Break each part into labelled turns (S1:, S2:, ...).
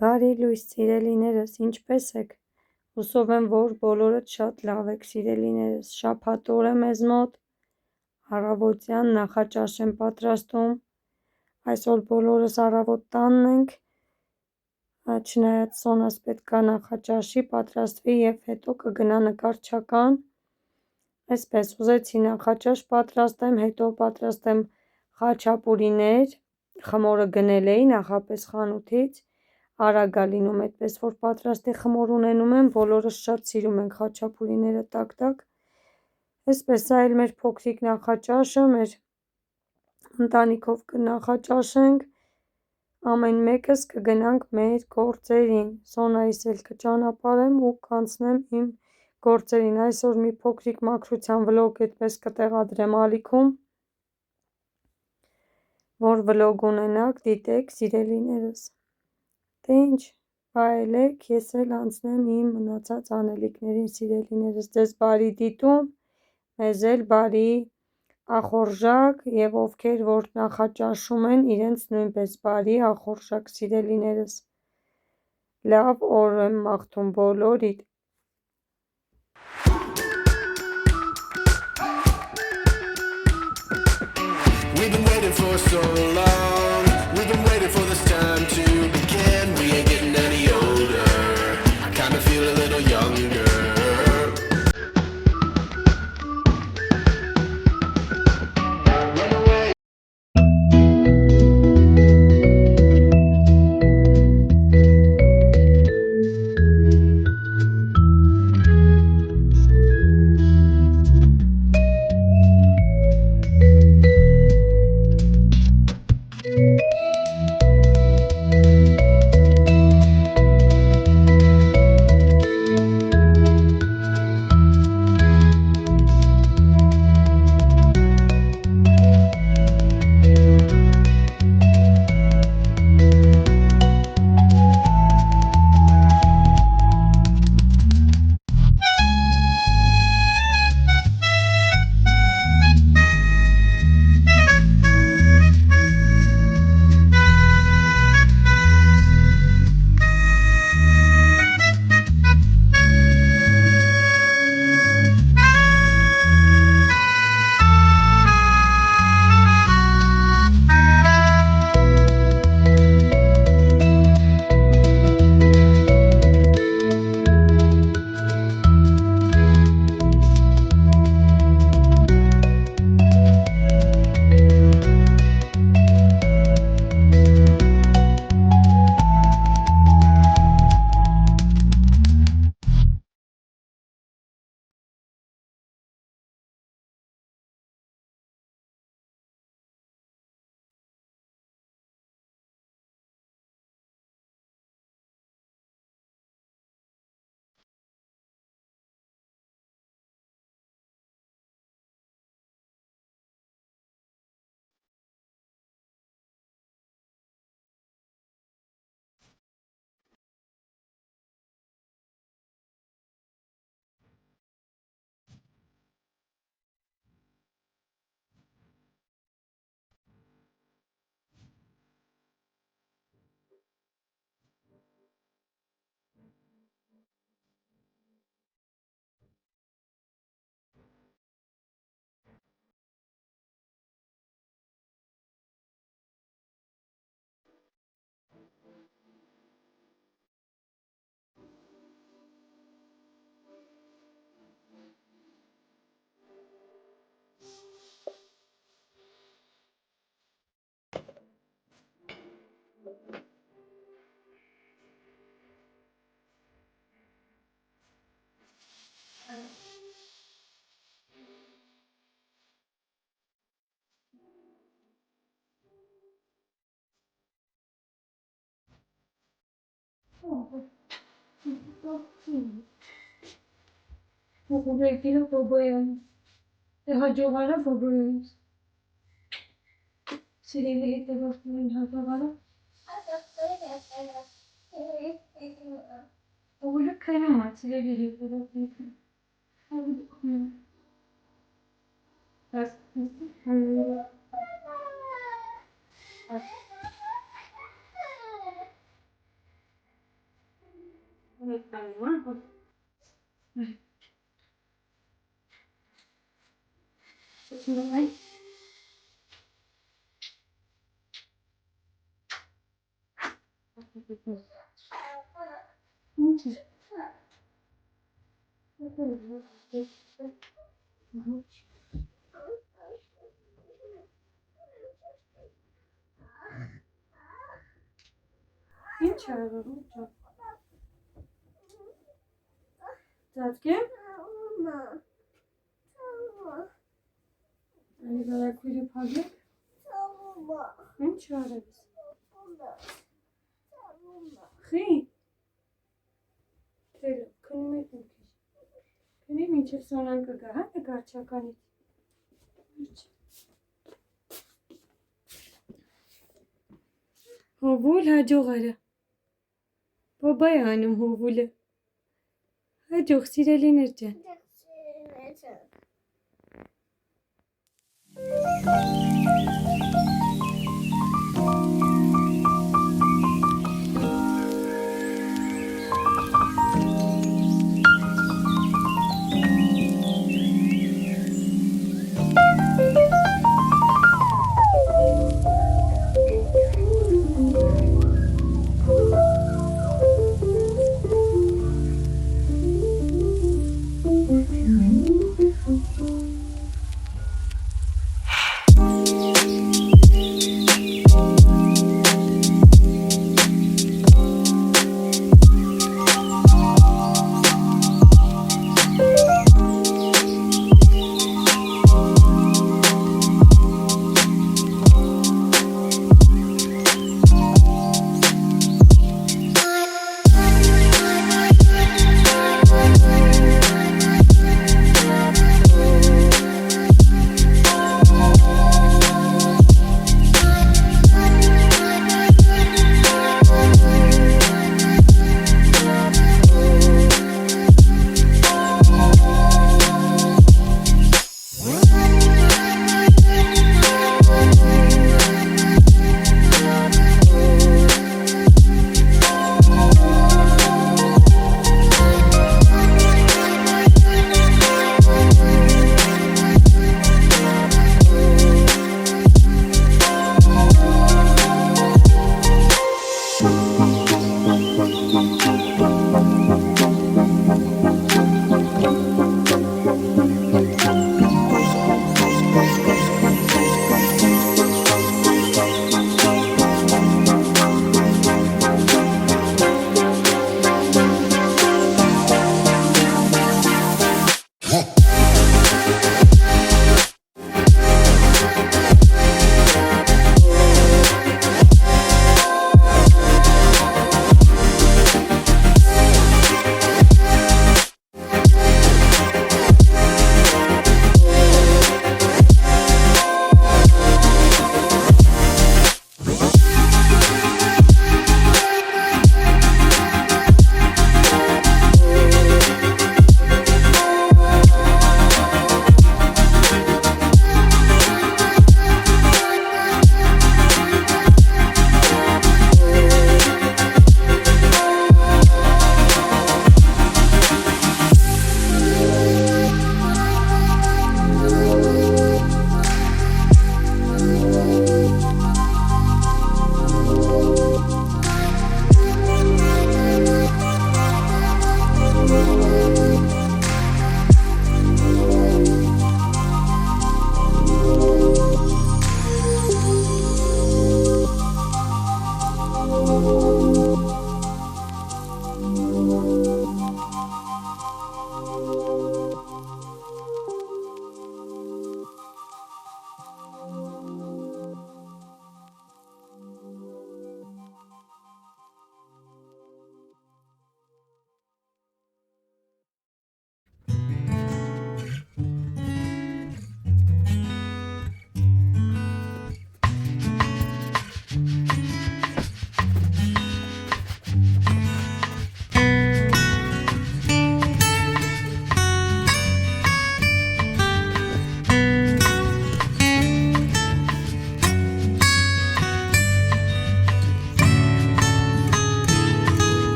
S1: Բարի լույս, սիրելիներս, ինչպե՞ս եք։ Հուսով եմ, որ բոլորդ շատ լավ եք, սիրելիներս։ Շաբաթ օր է մեզ մոտ, առավոտյան նախաճաշ եմ պատրաստում։ Այսօր բոլորս առավոտ տանն ենք, չնայած Սոնաս պետք է նախաճաշի պատրաստվի և հետո կգնա նկարչական։ Այսպես ուզեցի նախաճաշ պատրաստեմ, հետո պատրաստեմ խաչապուրիներ, խմորը գնել էի նախապես խանութից, արագ է լինում այդպես, որ պատրաստի խմոր ունենում եմ, բոլորս շատ սիրում ենք խաչապուրիները տակ-տակ։ Այսպես, սա էլ մեր փոքրիկ նախաճաշը, մեր ընտանիքով կնախաճաշենք, ամեն մեկս կգնանք մեր գործերին, Սոնայիս էլ կճանապարհեմ ու կանցնեմ իմ գործերին, այսօր մի փոքրիկ մաքրության վլոգ այդպես կտեղադրեմ ալիքում, որ վլոգ ունենաք, դիտեք սիրելիներս, թե ինչ վայելեք, ես էլ անցնեմ իմ մնացած անելիքներին սիրելիներս, ձեզ բարի դիտում, մեզ էլ բարի ախորժակ և ովքեր որ նախաճաշում են, իրենց նույնպես բարի ախորժակ սիրելիներս, լավ օր եմ մաղթում բոլորիդ։ We've been waiting for so long, we've been waiting for this time to begin, we ain't getting any older, I kind of feel a little younger. Եկիրը բոբոյան, հաջողարը բոբոյան, սիրելի հետևորդներին հաջողարը, օգուլը կրում է, սիրելի հետևորդներին, Ինչ արվում է։ Ծածկեմ։ Ալի վարակույրը փակեք։ Ինչ արեց։ Խի։ Թելը, քնում եք մի քիչ։ Քնի մինչև Սոնան կգա, հա, նկարչականից։ Հովուլ հաջող արա։ Բաբա է անում հովուլը։ Հաջող սիրելիներ ջան։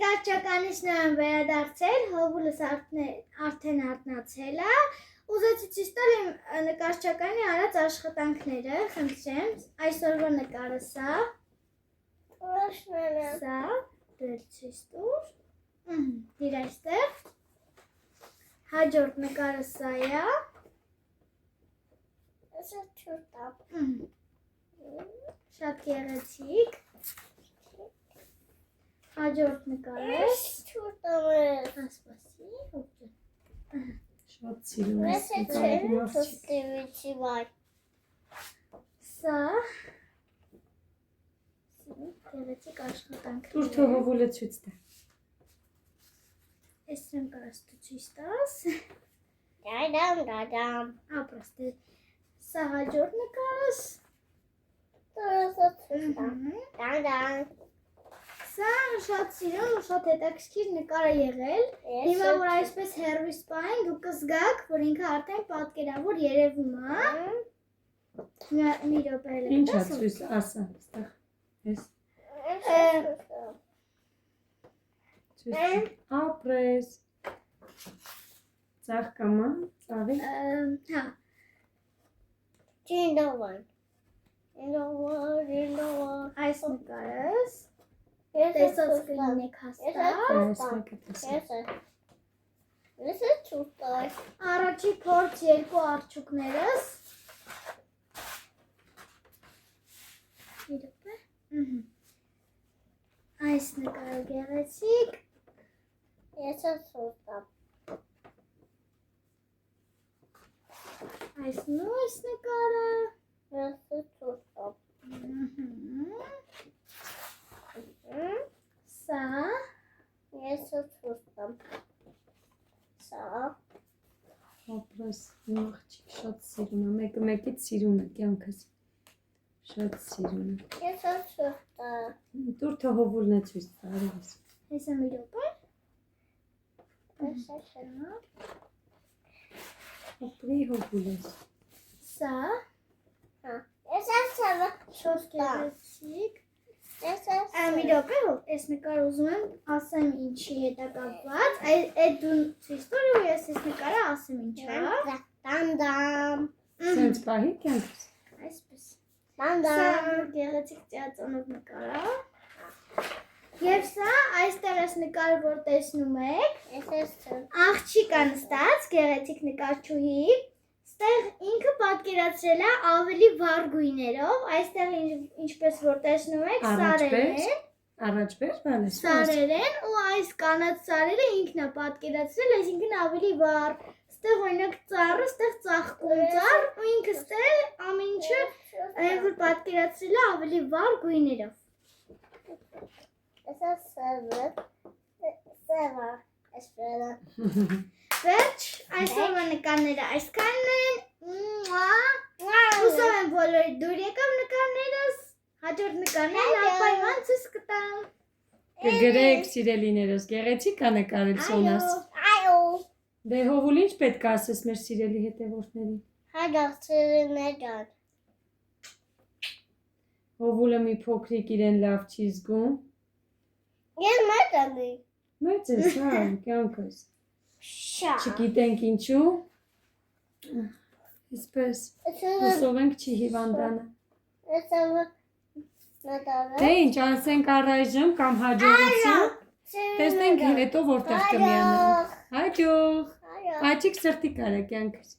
S2: նկարչականից նման վերադարձել, հովուլս արդեն արթնացել է, ուզեցի ցույց տալ իմ նկարչականի արած աշխատանքները, խնդրեմ, այսօրվա նկարը սա, սա, դել ցույց տուր, դիր այստեղ, հաջորդ նկարը սա է, շատ գեղեցիկ, հաջորդ նկարս, ասպասի,
S1: Շատ սիրում ես
S2: սա, գեղեցիկ աշխատանքներ,
S1: Տուր թող հովուլը ցույց տա։
S2: Էսրեմ կարաս դու ցույց տաս, ապրաստե, սա հաջորդ նկարս, Սա շատ սիրուն ու շատ հետաքրքիր նկար է եղել, հիմա որ այսպես հեռվից պահենք դուք կզգաք, որ ինքը արդեն պատկերավոր երևում է, մի րոպե
S1: Ինչ է ցույց ասա, ստեղ, ես, ցույց ապրես, ծաղ կամա, ծաղի,
S2: հա, այս նկարս, տեսած կլինեք հաստատ, առաջի փորձ երկու արջուկներս, այս նկարը գեղեցիկ, այս նույս նկարը, սա,
S1: ապրես, իմ աղջիկ շատ սիրում է, մեկը մեկից սիրում է կյանքս, շատ սիրում է, Տուր թող հովուլն է ցույց տա, արևս,
S2: հեսա մի րոպե,
S1: ապրի հովուլ ես,
S2: սա, շատ գեղեցիկ, մի րոպե, ես նկար ուզում եմ ասեմ ինչի հետ է կապված, այդ դու ցույց տուր ու ես այս նկարը ասեմ ինչ է,
S1: սենց պահի կյանքս,
S2: այսպես, սա գեղեցիկ ծիածանով նկար է, և սա այստեղ ես նկարը որ տեսնում եք, աղջիկ է նստած, գեղեցիկ նկարչուհի, Ստեղ ինքը պատկերացրել է ավելի վառ գույներով, այստեղ ինչպես որ տեսնում եք սարեր են ու այս կանաչ սարերը ինքն է պատկերացրել, այսինքն ավելի վառ, ստեղ օրինակ ծառը, ստեղ ծաղկում ծառ ու ինքը ստեղ ամեն ինչը որ պատկերացրել է ավելի վառ գույներով։ Վերջ, այսօրվա նկարները այսքանն են, հուսով եմ բոլորի դուր եկավ նկարներս, հաջորդ նկարներն անպայման ցույց կտամ։
S1: Կգրեք սիրելիներս, գեղեցիկ է նկարել Սոնաս։ Դե հովուլ ինչ պետք է ասես մեր սիրելի հետևորդներին։ Հովուլը մի փոքրիկ իրեն լավ չի զգում։ Մեծ ես, հա, կյանքս։ Չգիտենք ինչու։ Իսպես, հուսով ենք չի հիվանդանը։ Դե ինչ, անսենք առայժմ կամ հաջողություն, տեսնենք հետո որտեղ կմիանանք։ Հաջող, աչիկ սրտի կարա կյանքս։